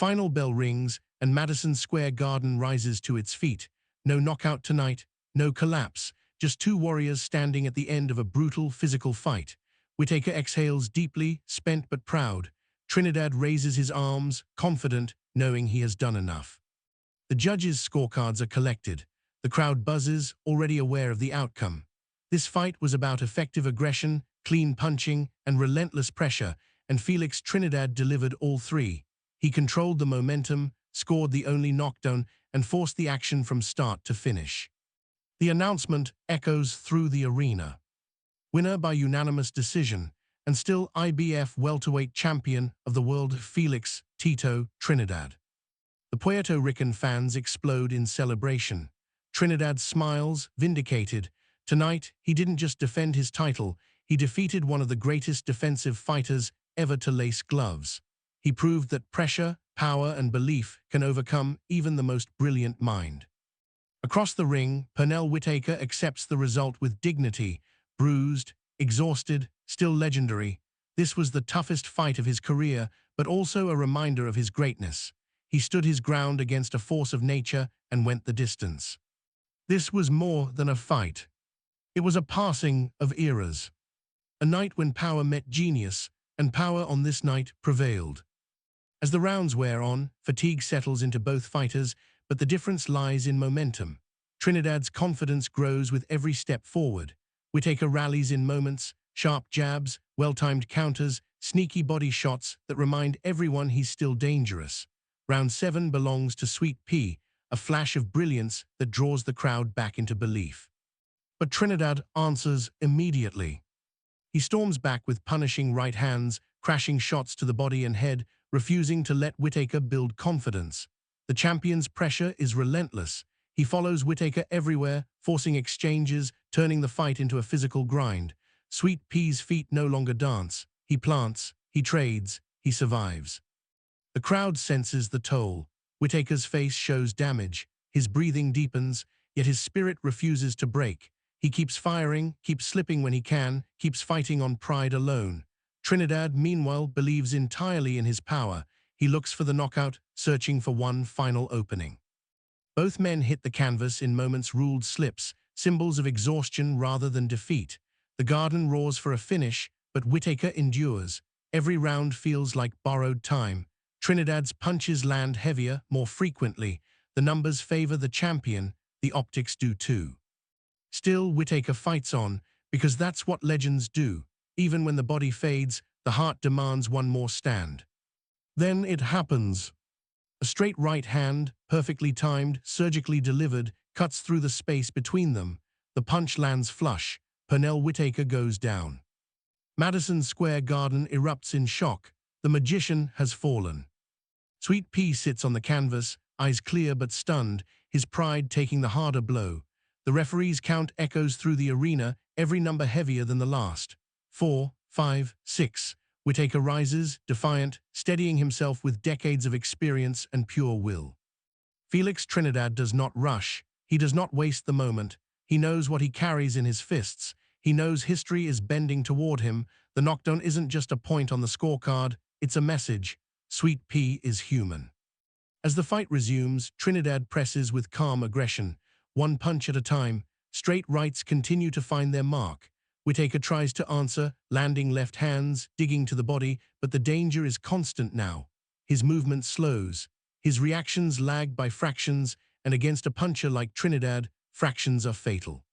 final bell rings, and Madison Square Garden rises to its feet. No knockout tonight, no collapse, just two warriors standing at the end of a brutal physical fight. Whitaker exhales deeply, spent but proud. Trinidad raises his arms, confident, knowing he has done enough. The judges' scorecards are collected. The crowd buzzes, already aware of the outcome. This fight was about effective aggression, clean punching, and relentless pressure, and Felix Trinidad delivered all three. He controlled the momentum, scored the only knockdown, and forced the action from start to finish. The announcement echoes through the arena. Winner by unanimous decision, and still IBF welterweight champion of the world, Felix Tito Trinidad. The Puerto Rican fans explode in celebration. Trinidad smiles, vindicated. Tonight, he didn't just defend his title, he defeated one of the greatest defensive fighters ever to lace gloves. He proved that pressure, power, and belief can overcome even the most brilliant mind. Across the ring, Pernell Whitaker accepts the result with dignity. Bruised, exhausted, still legendary. This was the toughest fight of his career, but also a reminder of his greatness. He stood his ground against a force of nature and went the distance. This was more than a fight. It was a passing of eras. A night when power met genius, and power on this night prevailed. As the rounds wear on, fatigue settles into both fighters, but the difference lies in momentum. Trinidad's confidence grows with every step forward. Whitaker rallies in moments, sharp jabs, well-timed counters, sneaky body shots that remind everyone he's still dangerous. Round 7 belongs to Sweet Pea, a flash of brilliance that draws the crowd back into belief. But Trinidad answers immediately. He storms back with punishing right hands, crashing shots to the body and head, refusing to let Whitaker build confidence. The champion's pressure is relentless. He follows Whitaker everywhere, forcing exchanges, turning the fight into a physical grind. Sweet Pea's feet no longer dance. He plants, he trades, he survives. The crowd senses the toll. Whitaker's face shows damage. His breathing deepens, yet his spirit refuses to break. He keeps firing, keeps slipping when he can, keeps fighting on pride alone. Trinidad, meanwhile, believes entirely in his power. He looks for the knockout, searching for one final opening. Both men hit the canvas in moments ruled slips, symbols of exhaustion rather than defeat. The Garden roars for a finish, but Whitaker endures. Every round feels like borrowed time. Trinidad's punches land heavier, more frequently. The numbers favor the champion, the optics do too. Still, Whitaker fights on, because that's what legends do. Even when the body fades, the heart demands one more stand. Then it happens. A straight right hand, perfectly timed, surgically delivered, cuts through the space between them. The punch lands flush. Pernell Whitaker goes down. Madison Square Garden erupts in shock. The magician has fallen. Sweet Pea sits on the canvas, eyes clear but stunned, his pride taking the harder blow. The referee's count echoes through the arena, every number heavier than the last. 4, 5, 6. Whitaker rises, defiant, steadying himself with decades of experience and pure will. Felix Trinidad does not rush. He does not waste the moment. He knows what he carries in his fists. He knows history is bending toward him. The knockdown isn't just a point on the scorecard, it's a message. Sweet Pea is human. As the fight resumes, Trinidad presses with calm aggression. One punch at a time, straight rights continue to find their mark. Whitaker tries to answer, landing left hands, digging to the body, but the danger is constant now. His movement slows. His reactions lag by fractions, and against a puncher like Trinidad, fractions are fatal.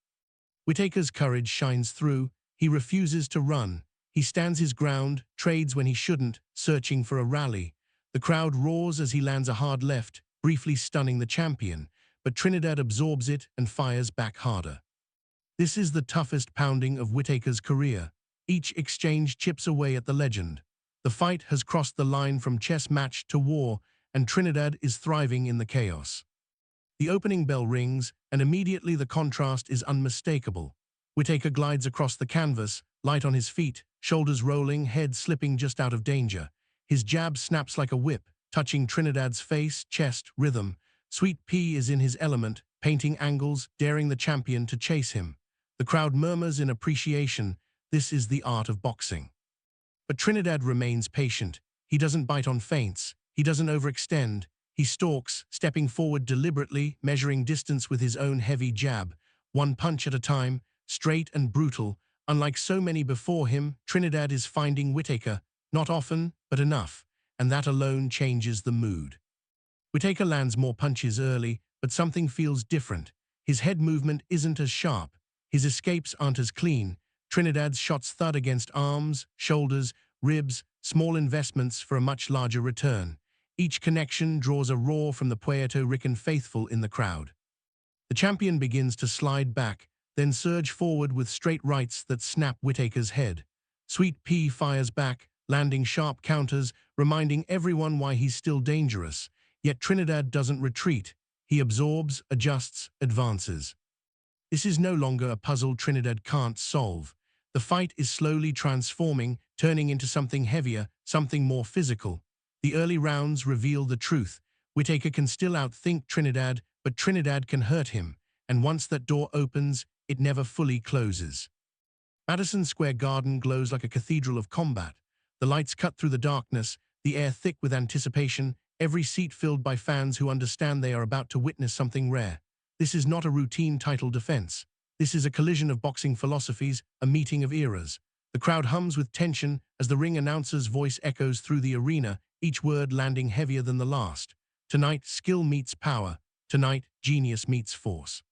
Whitaker's courage shines through. He refuses to run. He stands his ground, trades when he shouldn't, searching for a rally. The crowd roars as he lands a hard left, briefly stunning the champion, but Trinidad absorbs it and fires back harder. This is the toughest pounding of Whitaker's career. Each exchange chips away at the legend. The fight has crossed the line from chess match to war, and Trinidad is thriving in the chaos. The opening bell rings, and immediately the contrast is unmistakable. Whitaker glides across the canvas, light on his feet, shoulders rolling, head slipping just out of danger. His jab snaps like a whip, touching Trinidad's face, chest, rhythm. Sweet Pea is in his element, painting angles, daring the champion to chase him. The crowd murmurs in appreciation. This is the art of boxing. But Trinidad remains patient. He doesn't bite on feints. He doesn't overextend. He stalks, stepping forward deliberately, measuring distance with his own heavy jab, one punch at a time, straight and brutal. Unlike so many before him, Trinidad is finding Whitaker, not often, but enough, and that alone changes the mood. Whitaker lands more punches early, but something feels different. His head movement isn't as sharp. His escapes aren't as clean. Trinidad's shots thud against arms, shoulders, ribs, small investments for a much larger return. Each connection draws a roar from the Puerto Rican faithful in the crowd. The champion begins to slide back, then surge forward with straight rights that snap Whitaker's head. Sweet Pea fires back, landing sharp counters, reminding everyone why he's still dangerous. Yet Trinidad doesn't retreat. He absorbs, adjusts, advances. This is no longer a puzzle Trinidad can't solve. The fight is slowly transforming, turning into something heavier, something more physical. The early rounds reveal the truth. Whitaker can still outthink Trinidad, but Trinidad can hurt him. And once that door opens, it never fully closes. Madison Square Garden glows like a cathedral of combat. The lights cut through the darkness, the air thick with anticipation, every seat filled by fans who understand they are about to witness something rare. This is not a routine title defense. This is a collision of boxing philosophies, a meeting of eras. The crowd hums with tension as the ring announcer's voice echoes through the arena, each word landing heavier than the last. Tonight, skill meets power. Tonight, genius meets force.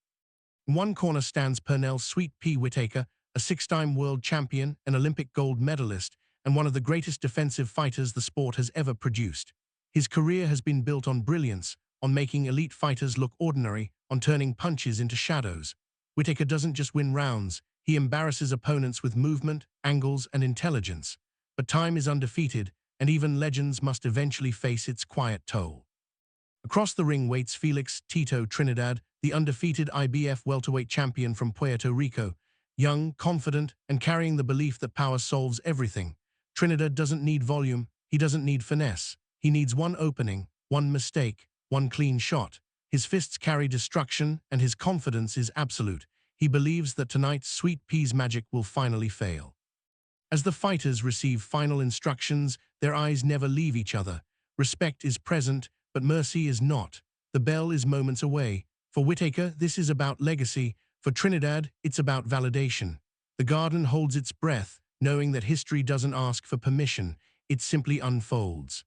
In one corner stands Pernell Sweet Pea Whitaker, a six-time world champion, an Olympic gold medalist, and one of the greatest defensive fighters the sport has ever produced. His career has been built on brilliance, on making elite fighters look ordinary, on turning punches into shadows. Whitaker doesn't just win rounds, he embarrasses opponents with movement, angles, and intelligence. But time is undefeated, and even legends must eventually face its quiet toll. Across the ring waits Felix Tito Trinidad, the undefeated IBF welterweight champion from Puerto Rico. Young, confident, and carrying the belief that power solves everything. Trinidad doesn't need volume, he doesn't need finesse. He needs one opening, one mistake, one clean shot. His fists carry destruction, and his confidence is absolute. He believes that tonight's Sweet Pea's magic will finally fail. As the fighters receive final instructions, their eyes never leave each other. Respect is present, but mercy is not. The bell is moments away. For Whitaker, this is about legacy. For Trinidad, it's about validation. The Garden holds its breath, knowing that history doesn't ask for permission. It simply unfolds.